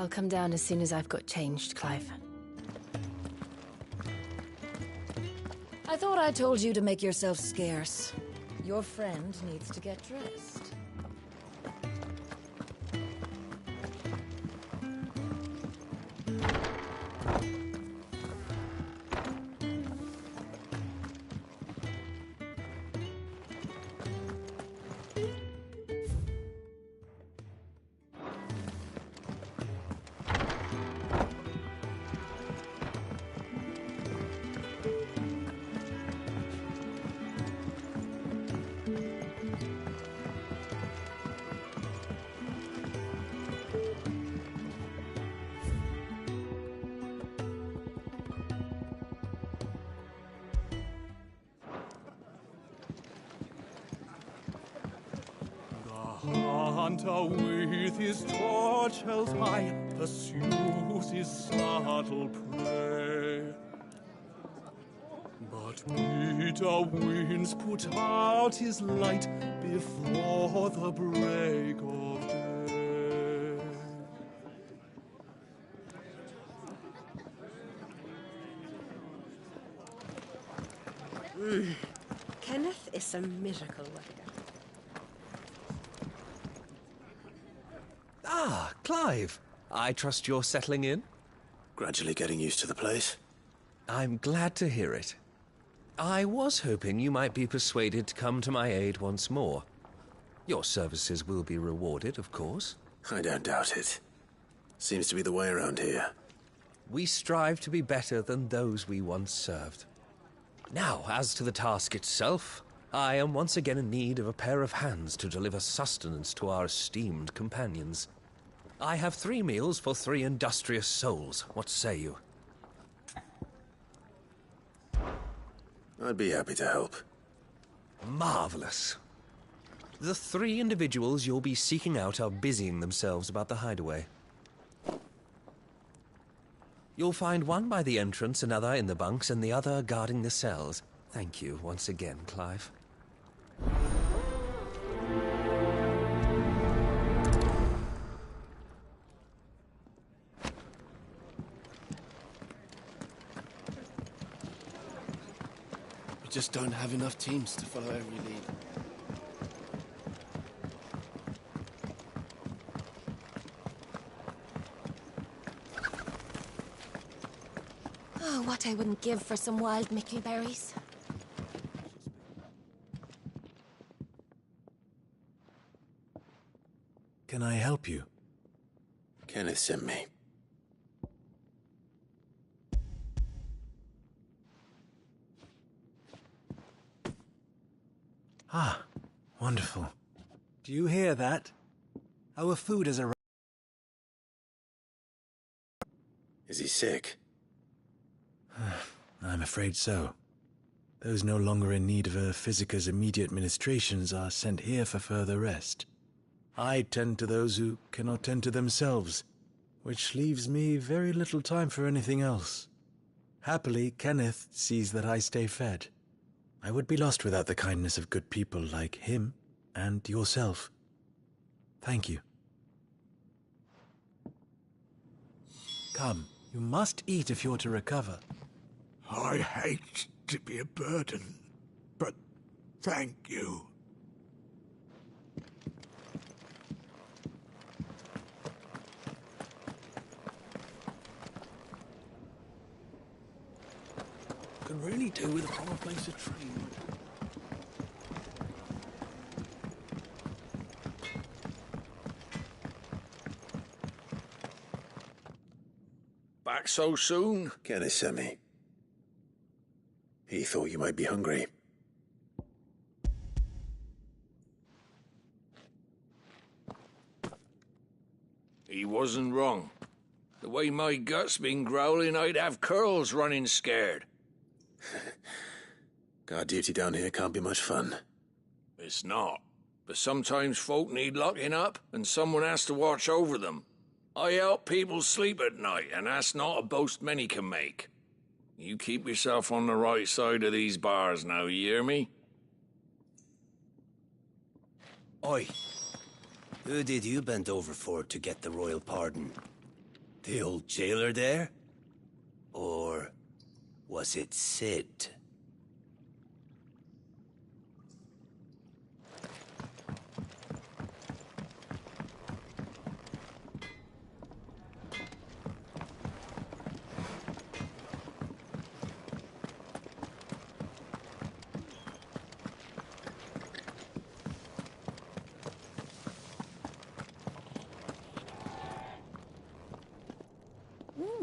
I'll come down as soon as I've got changed, Clive. I thought I told you to make yourself scarce. Your friend needs to get dressed. Hunter with his torch held high pursues his startled prey. But bitter winds put out his light before the break of day. Kenneth is a miracle worker. Ah, Clive. I trust you're settling in? Gradually getting used to the place. I'm glad to hear it. I was hoping you might be persuaded to come to my aid once more. Your services will be rewarded, of course. I don't doubt it. Seems to be the way around here. We strive to be better than those we once served. Now, as to the task itself, I am once again in need of a pair of hands to deliver sustenance to our esteemed companions. I have 3 meals for 3 industrious souls. What say you? I'd be happy to help. Marvelous. The 3 individuals you'll be seeking out are busying themselves about the hideaway. You'll find one by the entrance, another in the bunks, and the other guarding the cells. Thank you once again, Clive. We just don't have enough teams to follow every lead. Oh, what I wouldn't give for some wild mickleberries. Can I help you? Kenneth sent me. Ah, wonderful. Do you hear that? Our food has arrived. Is he sick? I'm afraid so. Those no longer in need of a Physica's immediate ministrations are sent here for further rest. I tend to those who cannot tend to themselves, which leaves me very little time for anything else. Happily, Kenneth sees that I stay fed. I would be lost without the kindness of good people like him and yourself. Thank you. Come, you must eat if you're to recover. I hate to be a burden, but thank you. Could really do with a proper place to train. Back so soon? Kenneth sent me. He thought you might be hungry. He wasn't wrong. The way my gut's been growling, I'd have curls running scared. Guard duty down here can't be much fun. It's not. But sometimes folk need locking up, and someone has to watch over them. I help people sleep at night, and that's not a boast many can make. You keep yourself on the right side of these bars now, you hear me? Oi. Who did you bend over for to get the royal pardon? The old jailer there? Or was it Sid?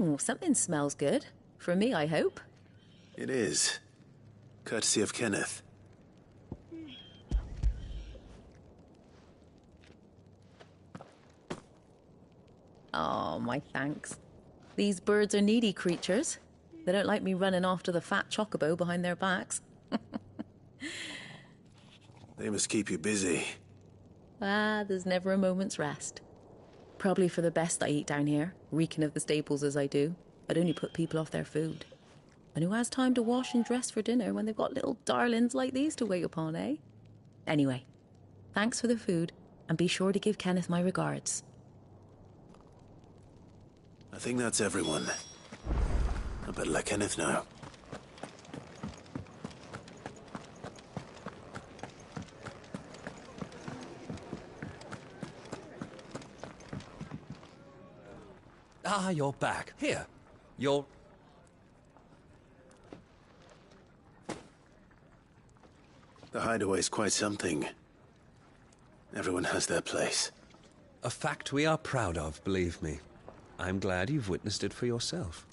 Ooh, something smells good. For me, I hope. It is. Courtesy of Kenneth. Oh, my thanks. These birds are needy creatures. They don't like me running after the fat chocobo behind their backs. They must keep you busy. Ah, there's never a moment's rest. Probably for the best I eat down here, reeking of the stables as I do. I'd only put people off their food. And who has time to wash and dress for dinner when they've got little darlings like these to wait upon, eh? Anyway, thanks for the food, and be sure to give Kenneth my regards. I think that's everyone. I better let Kenneth know. Ah, you're back. Here. You're... The hideaway's quite something. Everyone has their place. A fact we are proud of, believe me. I'm glad you've witnessed it for yourself.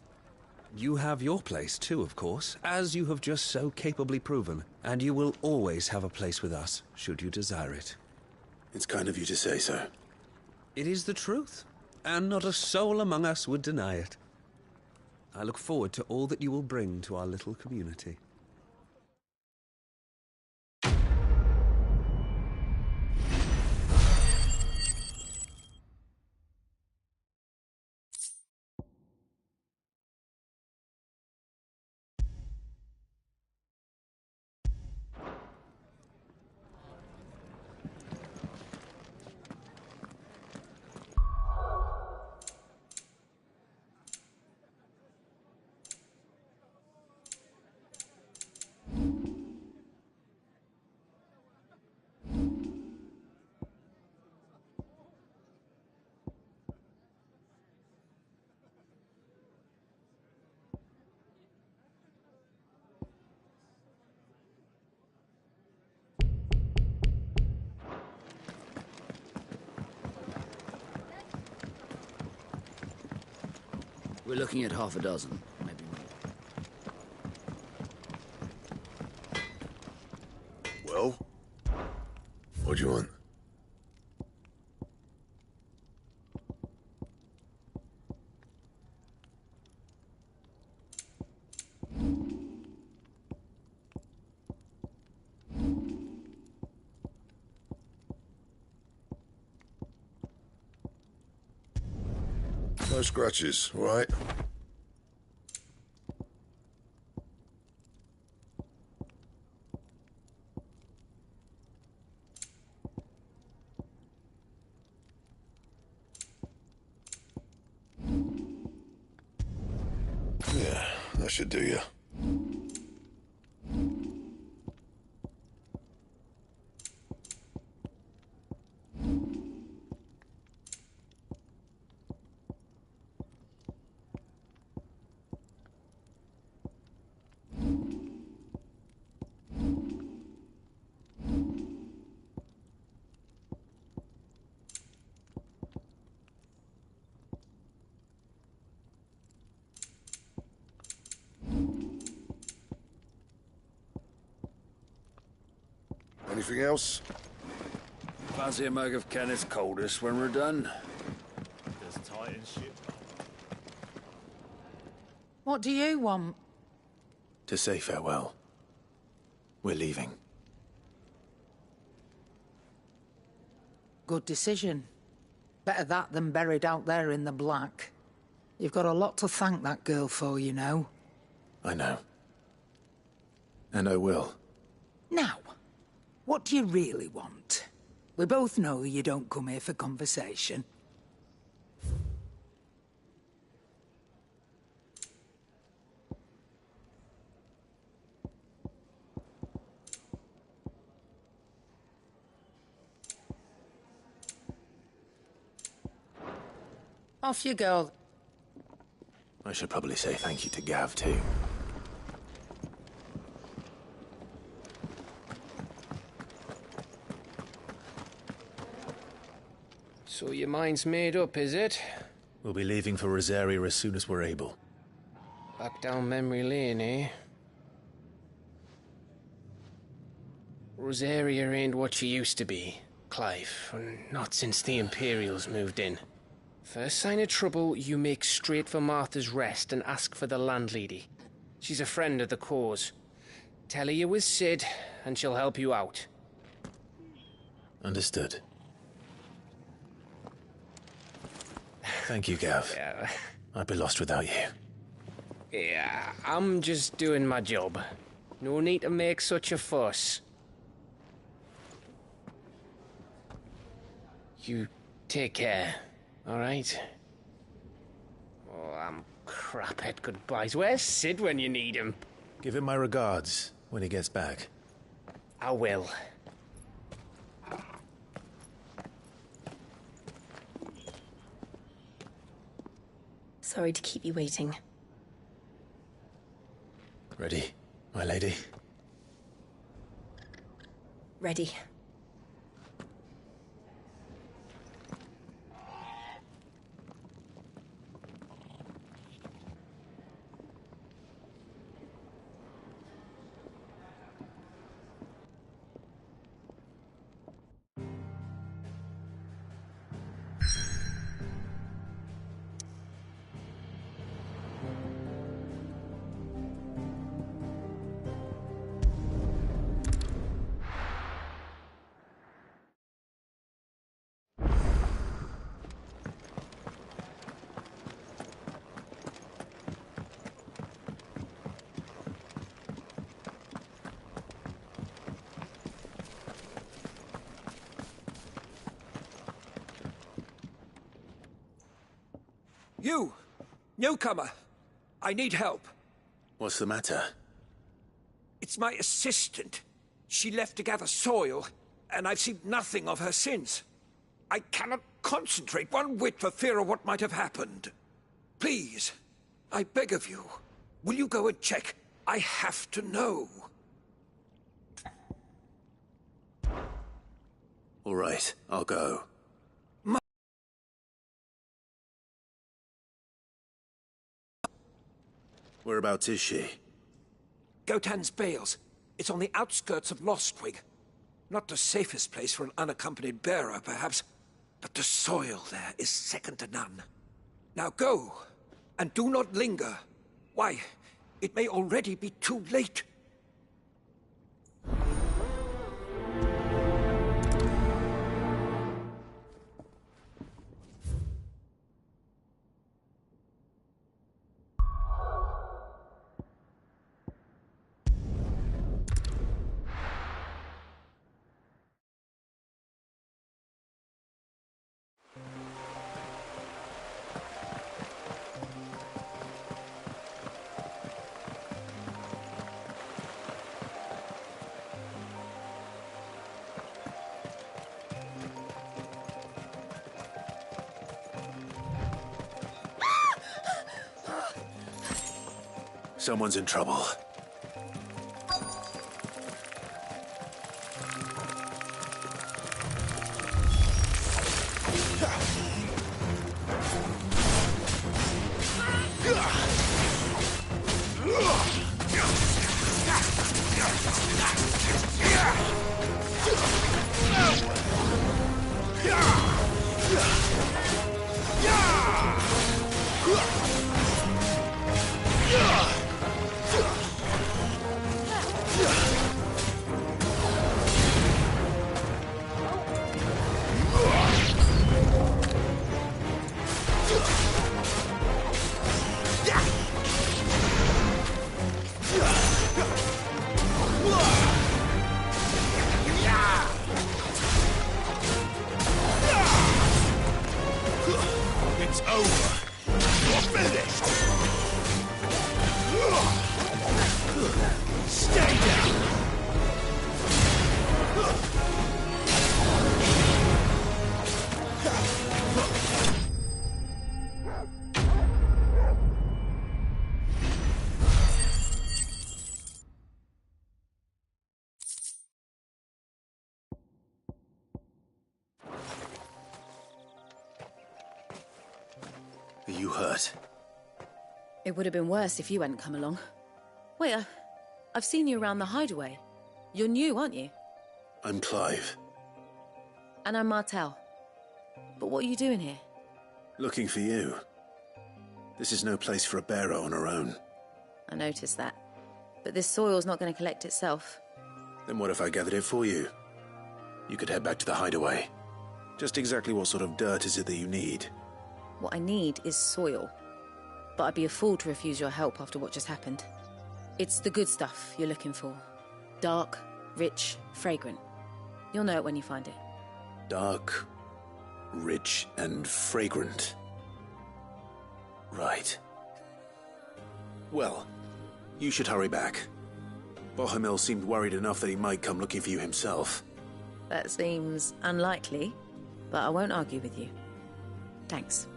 You have your place too, of course, as you have just so capably proven, and you will always have a place with us, should you desire it. It's kind of you to say so. It is the truth, and not a soul among us would deny it. I look forward to all that you will bring to our little community. We're looking at half a dozen, maybe more. Well? What do you want? No scratches, all right? Yeah, that should do you. Anything else? Fancy a mug of Kenneth's coldest when we're done? There's tight and shit. What do you want? To say farewell. We're leaving. Good decision. Better that than buried out there in the black. You've got a lot to thank that girl for, you know. I know. And I will. Now, what do you really want? We both know you don't come here for conversation. Off you go. I should probably say thank you to Gav, too. So your mind's made up, is it? We'll be leaving for Rosaria as soon as we're able. Back down memory lane, eh? Rosaria ain't what she used to be, Clive. Not since the Imperials moved in. First sign of trouble, you make straight for Martha's Rest and ask for the landlady. She's a friend of the cause. Tell her you're with Sid, and she'll help you out. Understood. Thank you, Gav. Yeah. I'd be lost without you. Yeah, I'm just doing my job. No need to make such a fuss. You take care, all right? Oh, I'm crap at goodbyes. Where's Sid when you need him? Give him my regards when he gets back. I will. Sorry to keep you waiting. Ready, my lady? Ready. You! Newcomer! I need help. What's the matter? It's my assistant. She left to gather soil, and I've seen nothing of her since. I cannot concentrate one whit for fear of what might have happened. Please, I beg of you, will you go and check? I have to know. All right, I'll go. Whereabouts is she? Gotan's Bales. It's on the outskirts of Lostwig. Not the safest place for an unaccompanied bearer, perhaps, but the soil there is second to none. Now go, and do not linger. Why, it may already be too late. Someone's in trouble. It's over. You're finished. Stay down. Are you hurt? It would have been worse if you hadn't come along. Wait, I've seen you around the hideaway. You're new, aren't you? I'm Clive. And I'm Martel. But what are you doing here? Looking for you. This is no place for a bearer on her own. I noticed that. But this soil's not going to collect itself. Then what if I gathered it for you? You could head back to the hideaway. Just exactly what sort of dirt is it that you need? What I need is soil. But I'd be a fool to refuse your help after what just happened. It's the good stuff you're looking for. Dark, rich, fragrant. You'll know it when you find it. Dark, rich, and fragrant. Right. Well, you should hurry back. Bohemil seemed worried enough that he might come looking for you himself. That seems unlikely, but I won't argue with you. Thanks.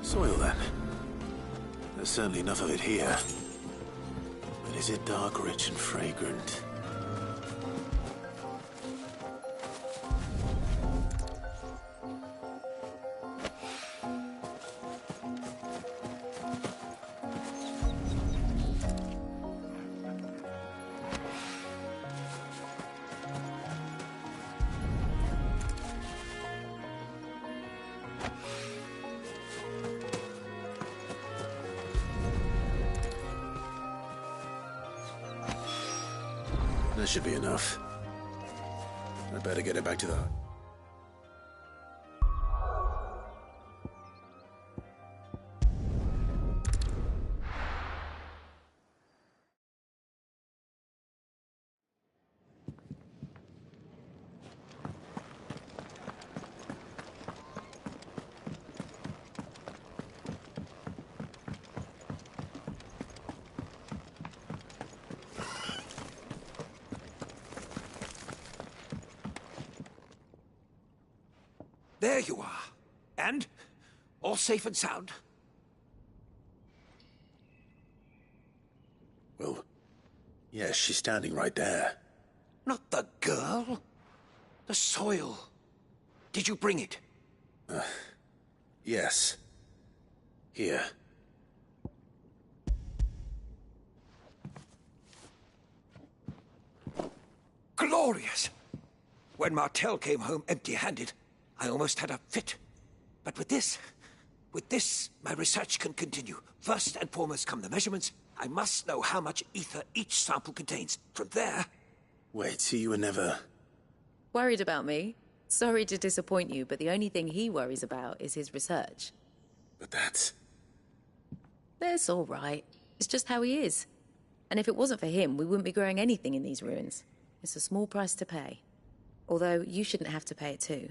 Soil, then. There's certainly enough of it here. But is it dark, rich, and fragrant? That should be enough. I'd better get it back to the... There you are. And? All safe and sound? Well, yes, she's standing right there. Not the girl. The soil. Did you bring it? Yes. Here. Glorious! When Martel came home empty-handed, I almost had a fit. But with this, my research can continue. First and foremost come the measurements. I must know how much ether each sample contains. From there... Wait, so you were never... Worried about me? Sorry to disappoint you, but the only thing he worries about is his research. But that's... That's all right. It's just how he is. And if it wasn't for him, we wouldn't be growing anything in these ruins. It's a small price to pay. Although, you shouldn't have to pay it too.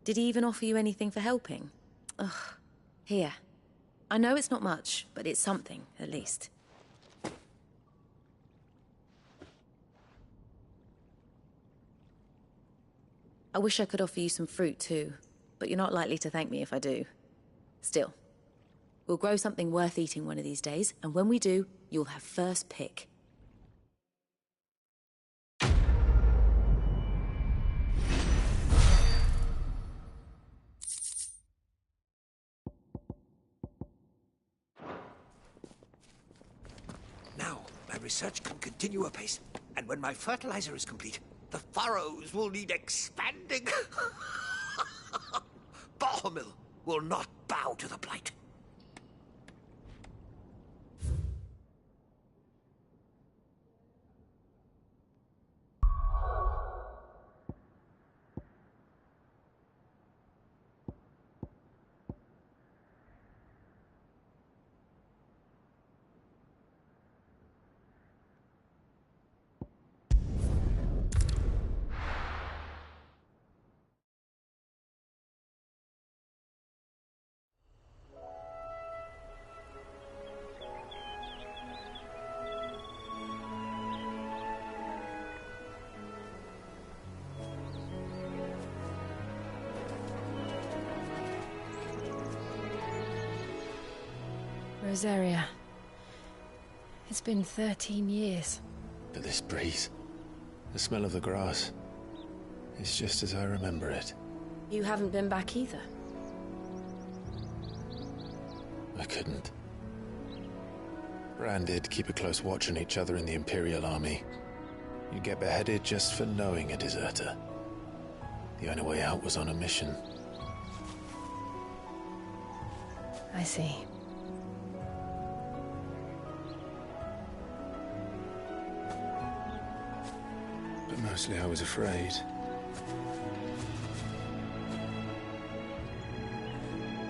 Did he even offer you anything for helping? Ugh. Here. I know it's not much, but it's something, at least. I wish I could offer you some fruit too, but you're not likely to thank me if I do. Still, we'll grow something worth eating one of these days, and when we do, you'll have first pick. Now, my research can continue apace. And when my fertilizer is complete, the furrows will need expanding. Bohemil will not bow to the blight. Rosaria. It's been 13 years. But this breeze, the smell of the grass, It's just as I remember it. You haven't been back either. I couldn't. Bran did keep a close watch on each other in the Imperial Army. You get beheaded just for knowing a deserter. The only way out was on a mission. I see. But mostly I was afraid.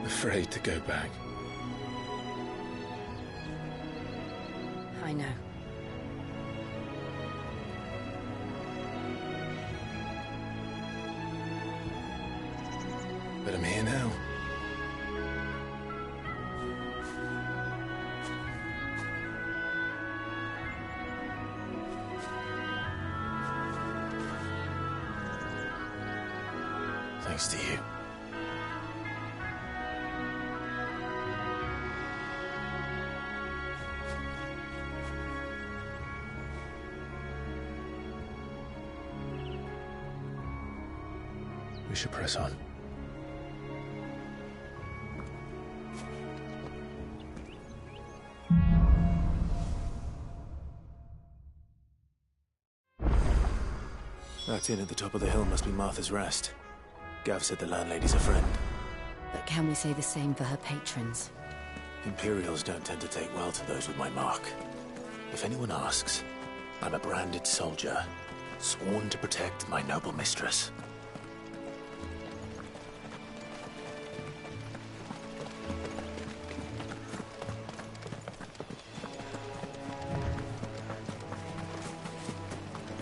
Afraid to go back. I know. But I'm here now. Thanks to you. We should press on. That inn at the top of the hill must be Martha's Rest. Gav said the landlady's a friend. But can we say the same for her patrons? Imperials don't tend to take well to those with my mark. If anyone asks, I'm a branded soldier, sworn to protect my noble mistress.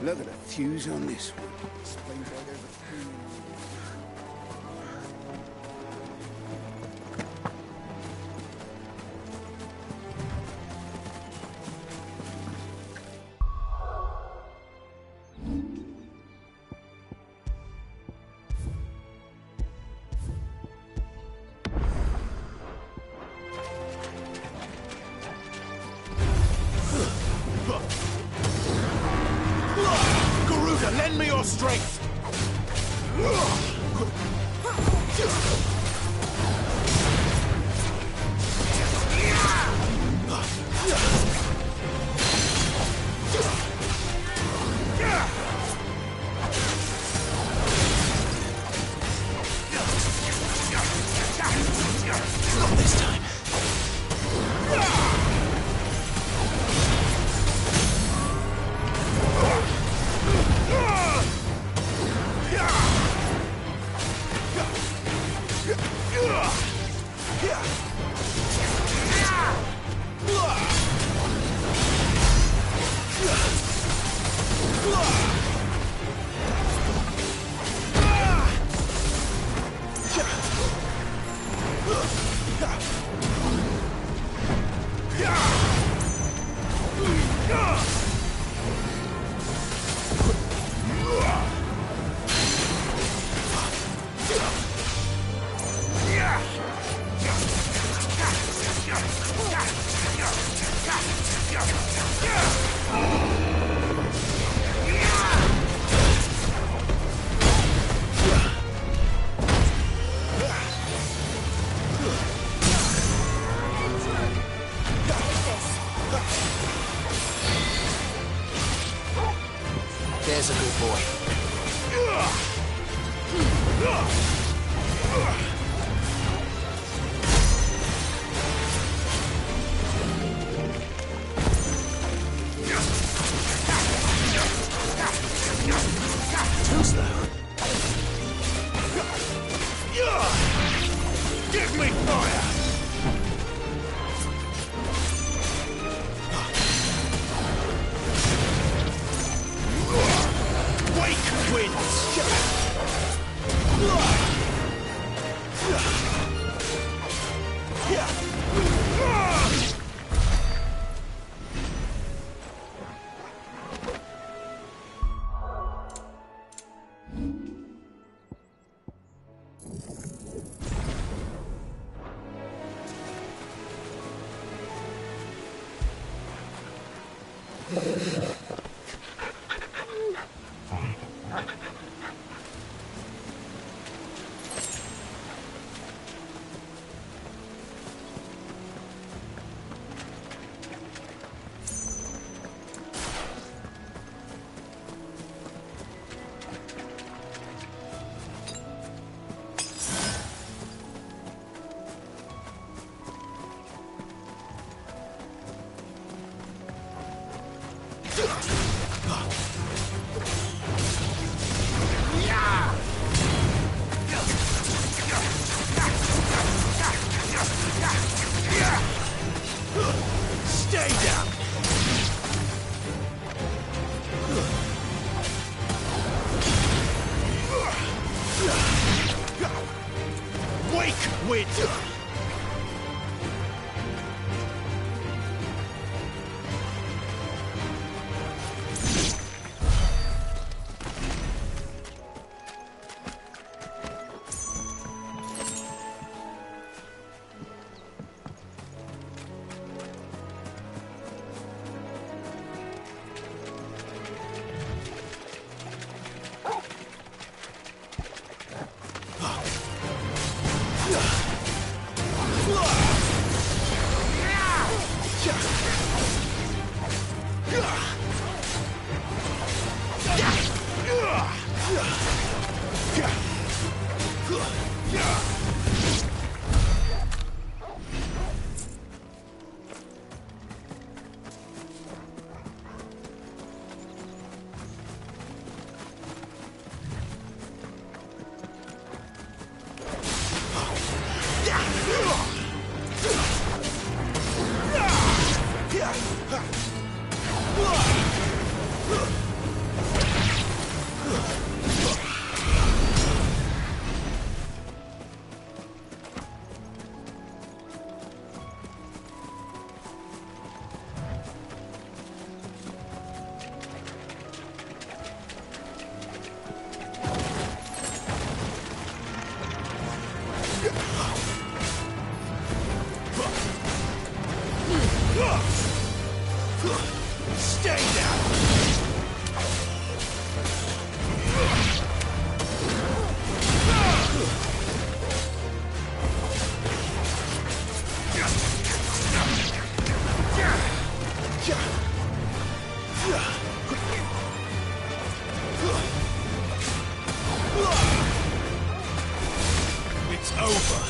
Look at the fuse on this one. Explains why there's a fuse. Lend me your strength! Not this time. There's a good boy. Too slow. Give me fire! Wake winds! quit! Stay down! It's over.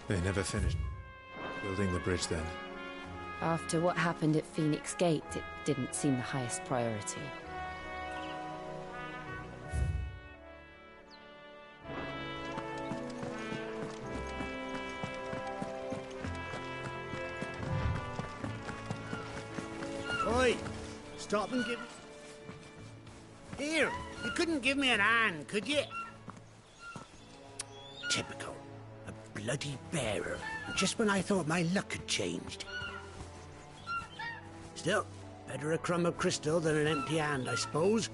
They never finished building the bridge then. After what happened at Phoenix Gate, it didn't seem the highest priority. Oi! Stop and give... Here! You couldn't give me an hand, could you? Typical. A bloody bearer. Just when I thought my luck had changed. Still, better a crumb of crystal than an empty hand, I suppose.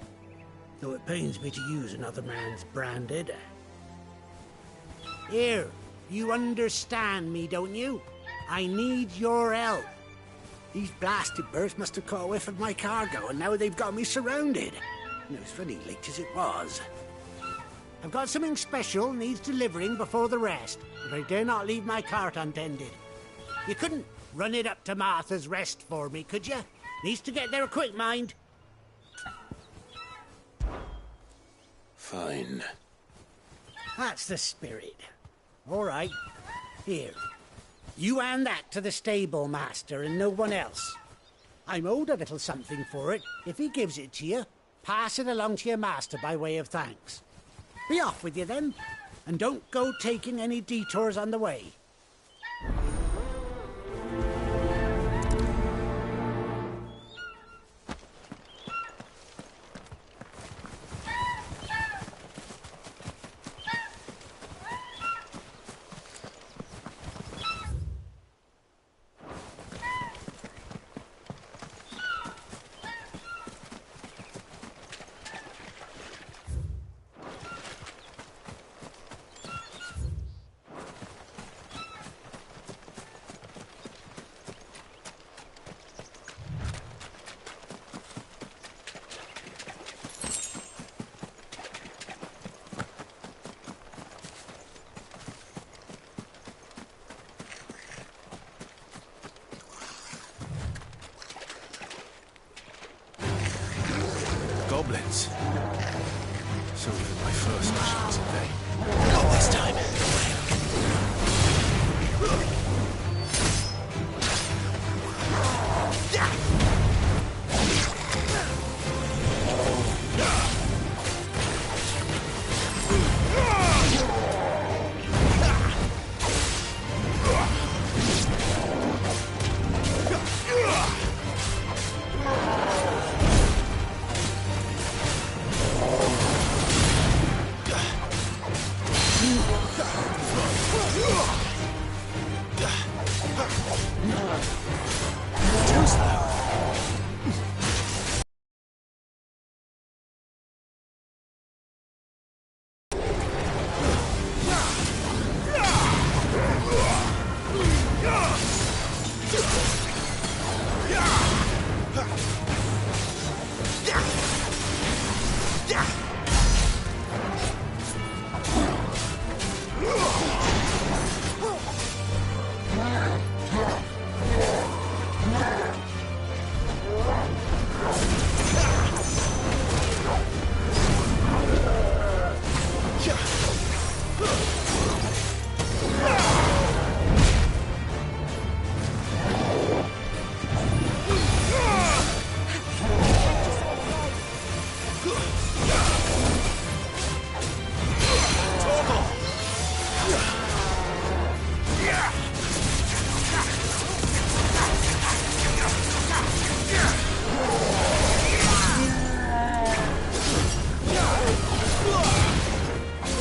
Though it pains me to use another man's branded. Here, you understand me, don't you? I need your help. These blasted birds must have caught a whiff of my cargo, and now they've got me surrounded. And it was funny late as it was. I've got something special needs delivering before the rest, but I dare not leave my cart untended. You couldn't run it up to Martha's Rest for me, could you? Needs to get there quick, mind. Fine. That's the spirit. All right. Here. You hand that to the stable master and no one else. I'm owed a little something for it. If he gives it to you, pass it along to your master by way of thanks. Be off with you then, and don't go taking any detours on the way. Goblins. So even my first mission was in vain. Not this time.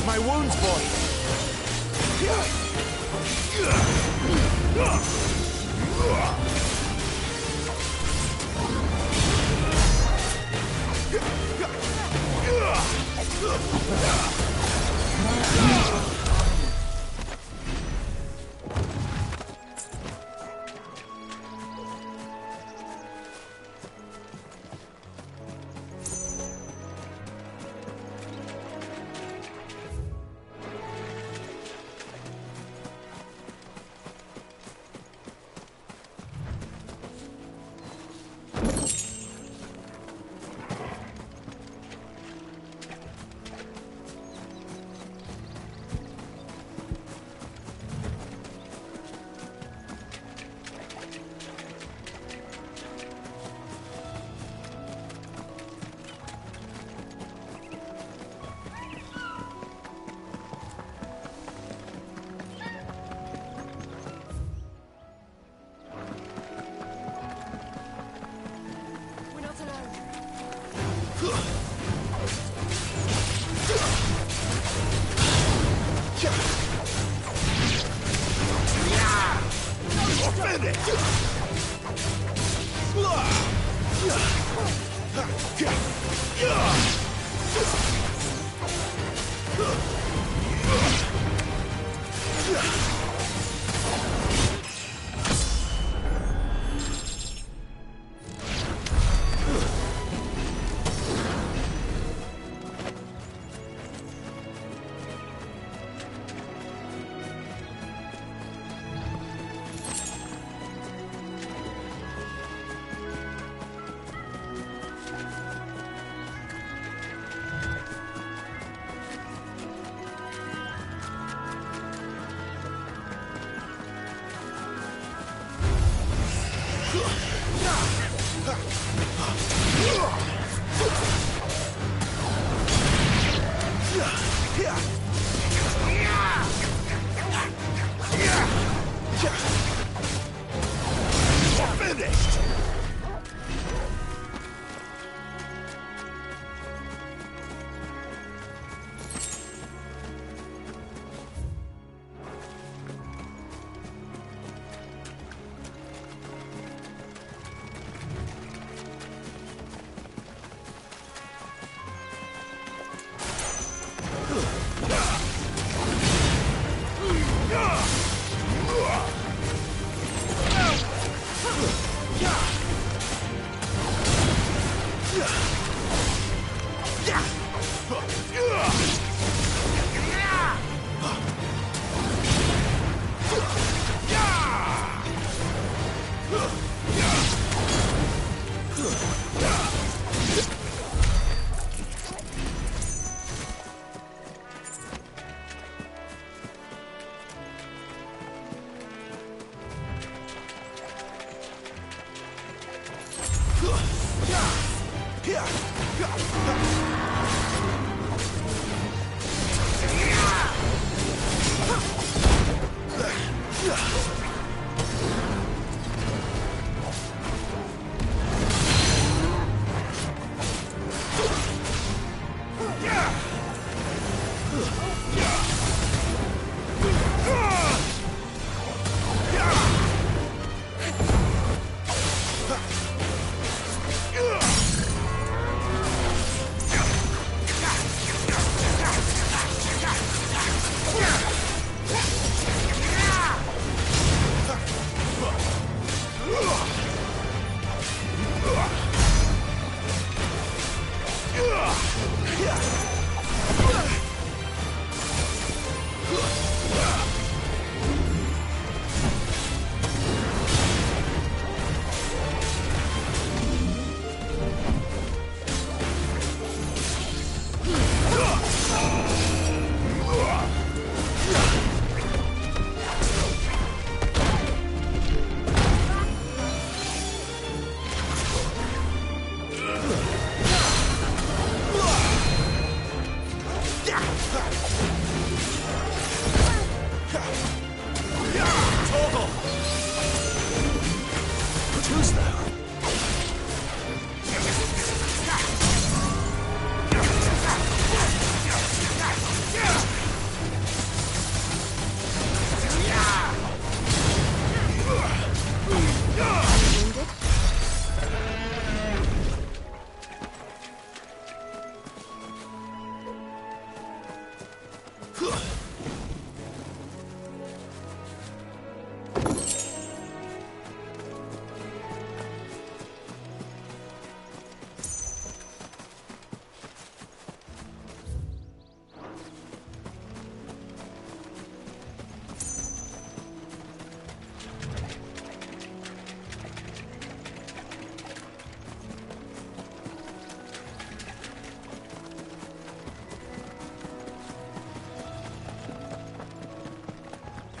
My wounds, boy.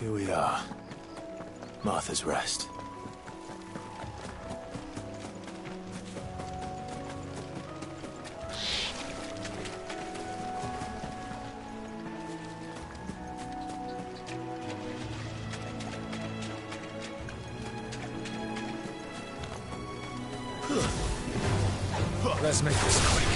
Here we are. Martha's Rest. Let's make this quick.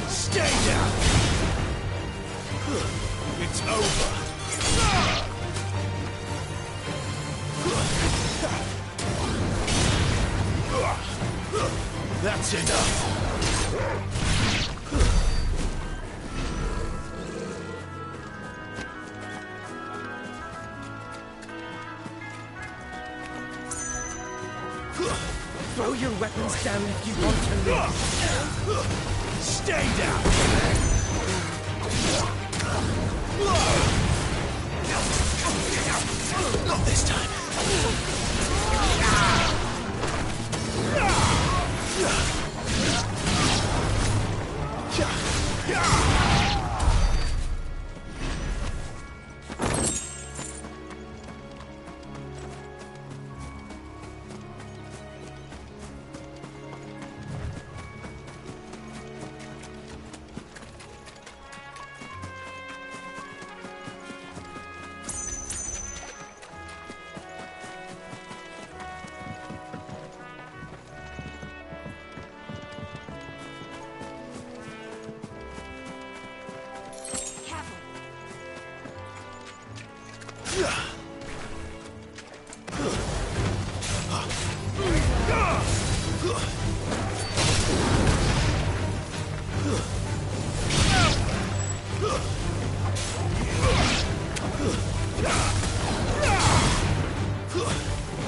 Stay down! It's over! That's enough! Throw your weapons down if you want to live. Stay down! Not this time.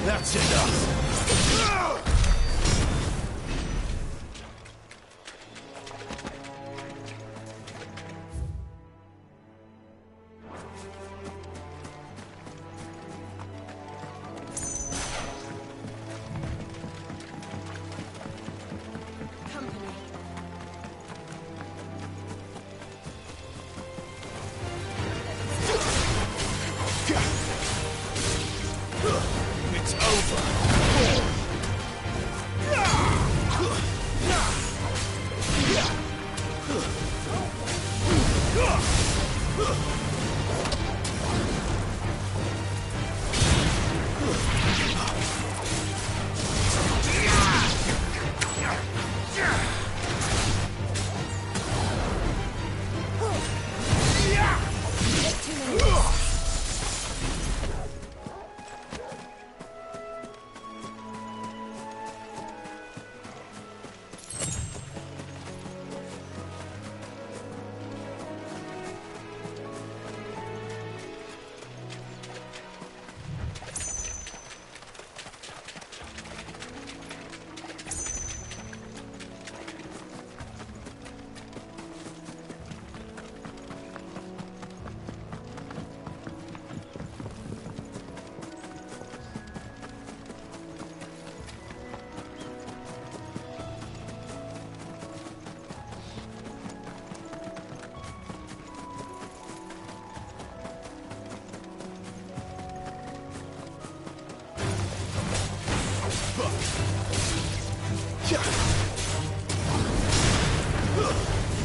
That's enough! It's over.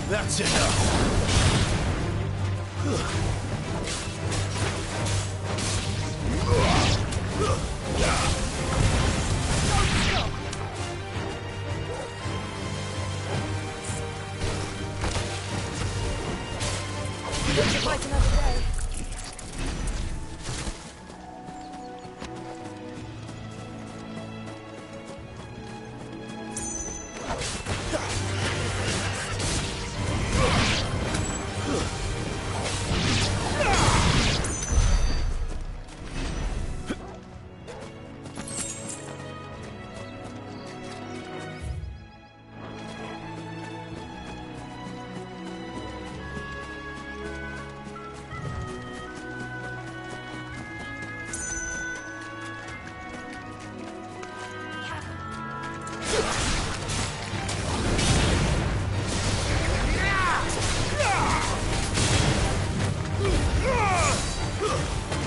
That's enough! Live to fight another day.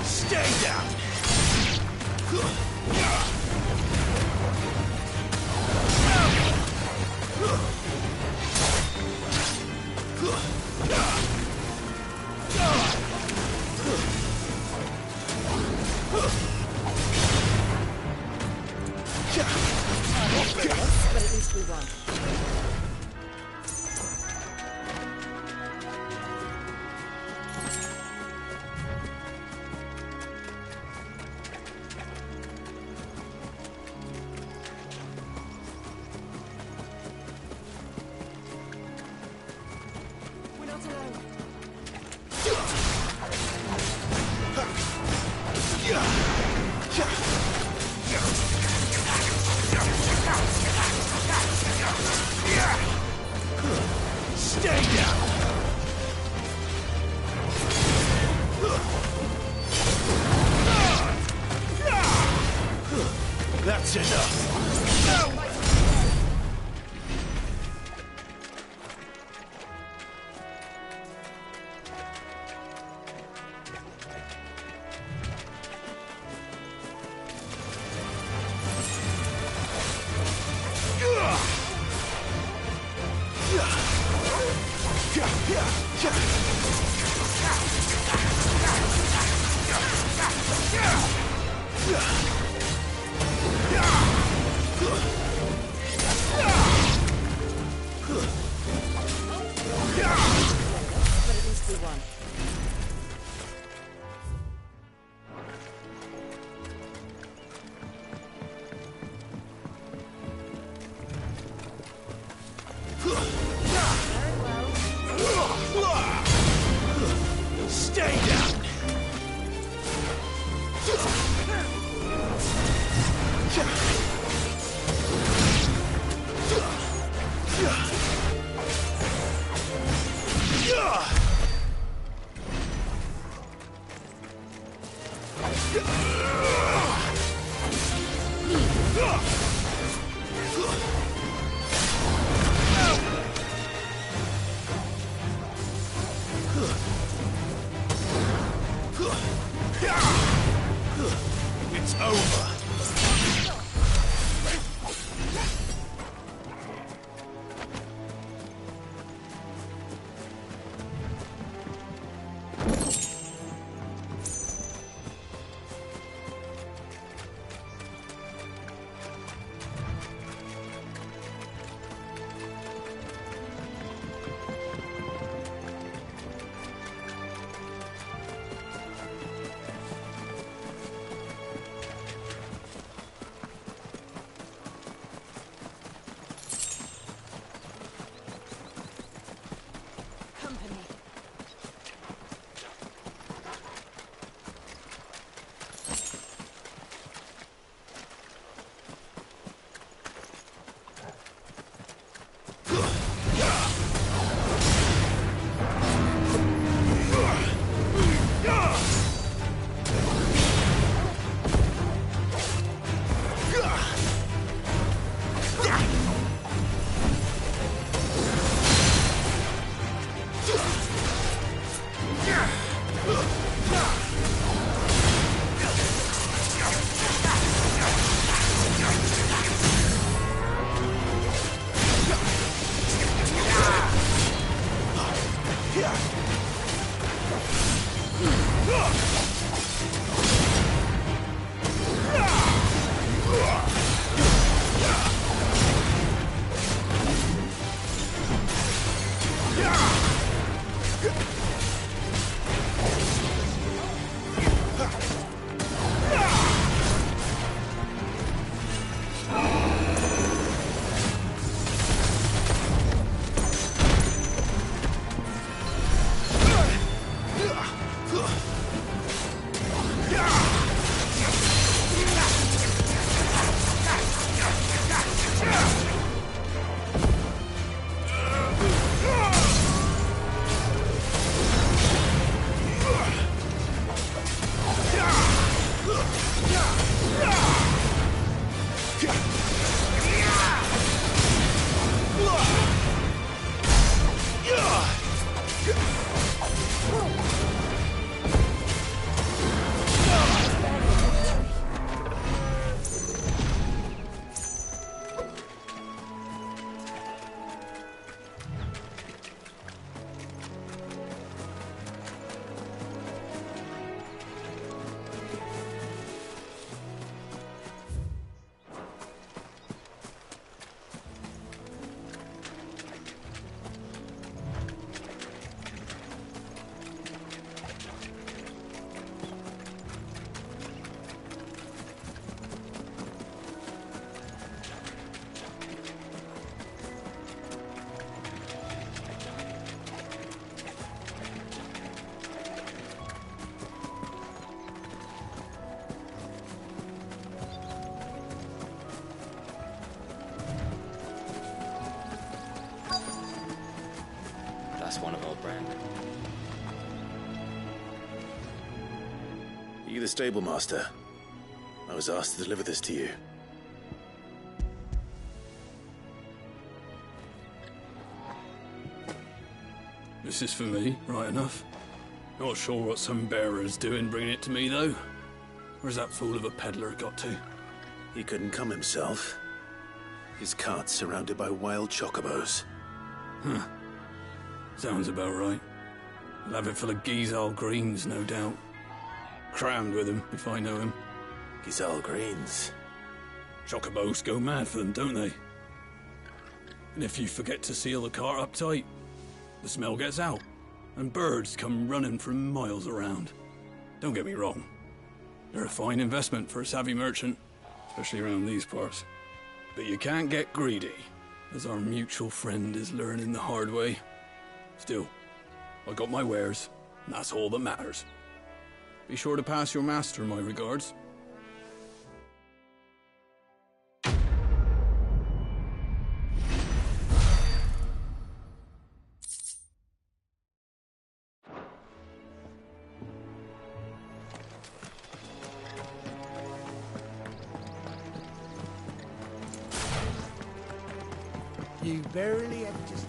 Stay down! But at least we won. We're not alone. Stay down! That's enough! It's over. One of old brand. Are you the stable master? I was asked to deliver this to you. This is for me, right enough. Not sure what some bearer's doing bringing it to me, though. Where's that fool of a peddler got to? He couldn't come himself. His cart's surrounded by wild chocobos. Huh. Sounds about right. He'll have it full of Gizal greens, no doubt. Crammed with them, if I know him. Gizal greens? Chocobos go mad for them, don't they? And if you forget to seal the cart up tight, the smell gets out, and birds come running from miles around. Don't get me wrong. They're a fine investment for a savvy merchant, especially around these parts. But you can't get greedy, as our mutual friend is learning the hard way. Still, I got my wares, and that's all that matters. Be sure to pass your master my regards. You barely had just...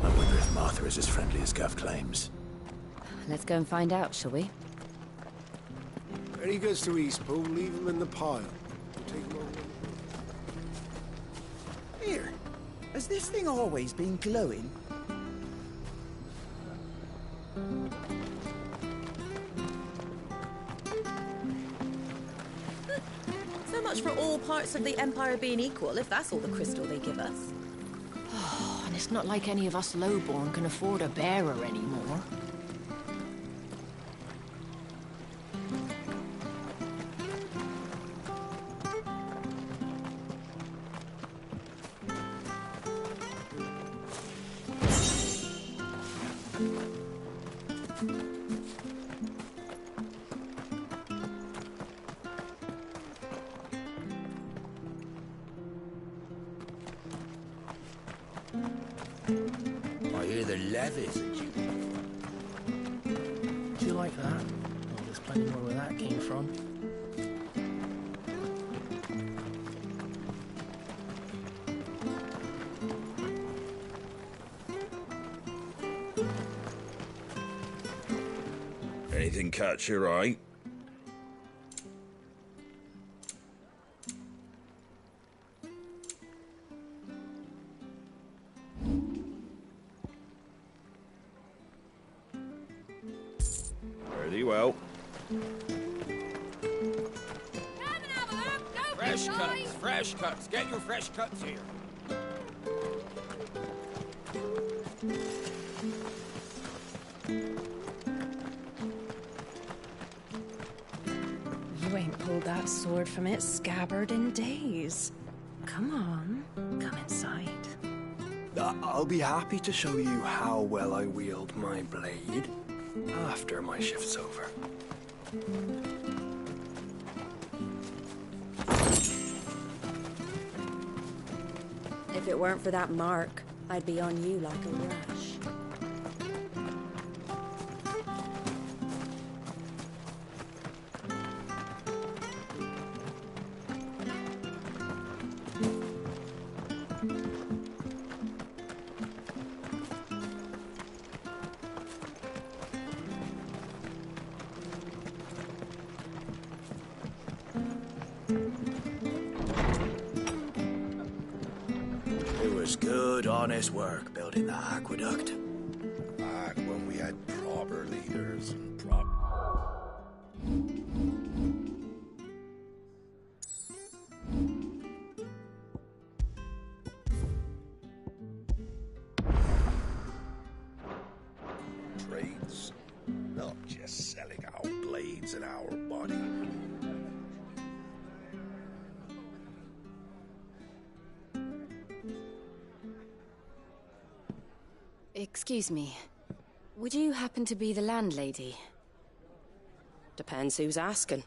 I wonder if Martha is as friendly as Gav claims. Let's go and find out, shall we? When he gets to Eastpool, leave him in the pile. Take him over. Here, has this thing always been glowing? So much for all parts of the Empire being equal, if that's all the crystal they give us. Oh, and it's not like any of us lowborn can afford a bearer anymore. I hear the levies are due. Do you like that? Oh, there's plenty more where that came from. Anything catch your eye? Very well. Fresh cuts. Get your fresh cuts here. You ain't pulled that sword from its scabbard in days. Come on, come inside. I'll be happy to show you how well I wield my blade after my shift's over. If it weren't for that mark, I'd be on you like a rash. It was good, honest work building that aqueduct. Back when we had proper leaders and trades, not just selling our blades and our body. Excuse me. Would you happen to be the landlady? Depends who's asking,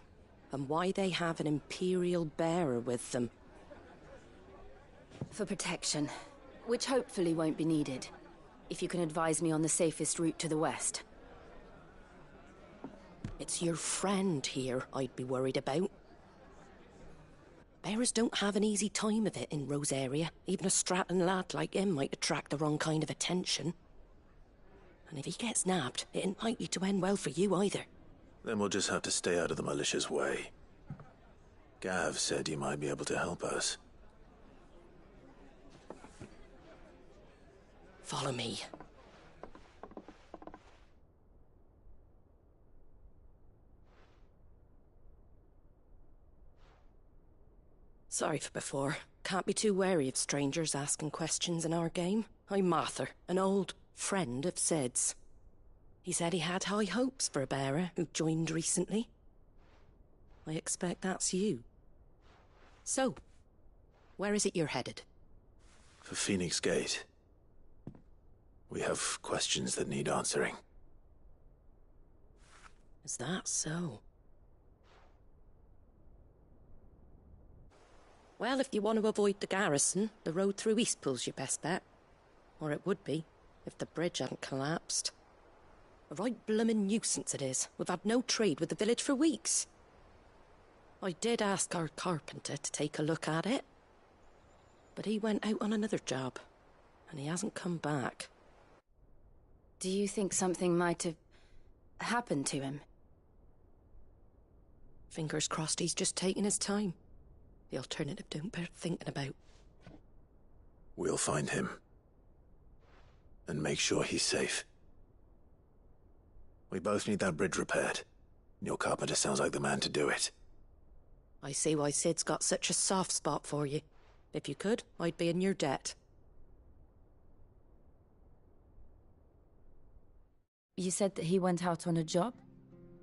and why they have an Imperial bearer with them. For protection, which hopefully won't be needed. If you can advise me on the safest route to the west. It's your friend here I'd be worried about. Bearers don't have an easy time of it in Rose area. Even a Stratton lad like him might attract the wrong kind of attention. And if he gets nabbed, it ain't likely to end well for you either. Then we'll just have to stay out of the malicious way. Gav said you might be able to help us. Follow me. Sorry for before. Can't be too wary of strangers asking questions in our game. I'm Martha, an old friend of Sid's. He said he had high hopes for a bearer who joined recently. I expect that's you. So, where is it you're headed? For Phoenix Gate. We have questions that need answering. Is that so? Well, if you want to avoid the garrison, the road through Eastpool's your best bet. Or it would be, if the bridge hadn't collapsed. A right bloomin' nuisance it is. We've had no trade with the village for weeks. I did ask our carpenter to take a look at it, but he went out on another job, and he hasn't come back. Do you think something might have happened to him? Fingers crossed he's just taking his time. The alternative don't bear thinking about. We'll find him. And make sure he's safe. We both need that bridge repaired. Your carpenter sounds like the man to do it. I see why Sid's got such a soft spot for you. If you could, I'd be in your debt. You said that he went out on a job?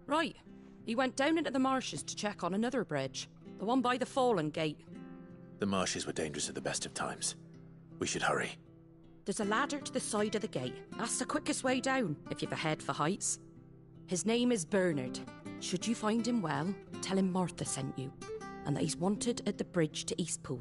Right. He went down into the marshes to check on another bridge. The one by the Fallen Gate. The marshes were dangerous at the best of times. We should hurry. There's a ladder to the side of the gate. That's the quickest way down, if you've a head for heights. His name is Bernard. Should you find him well, tell him Martha sent you, and that he's wanted at the bridge to Eastpool.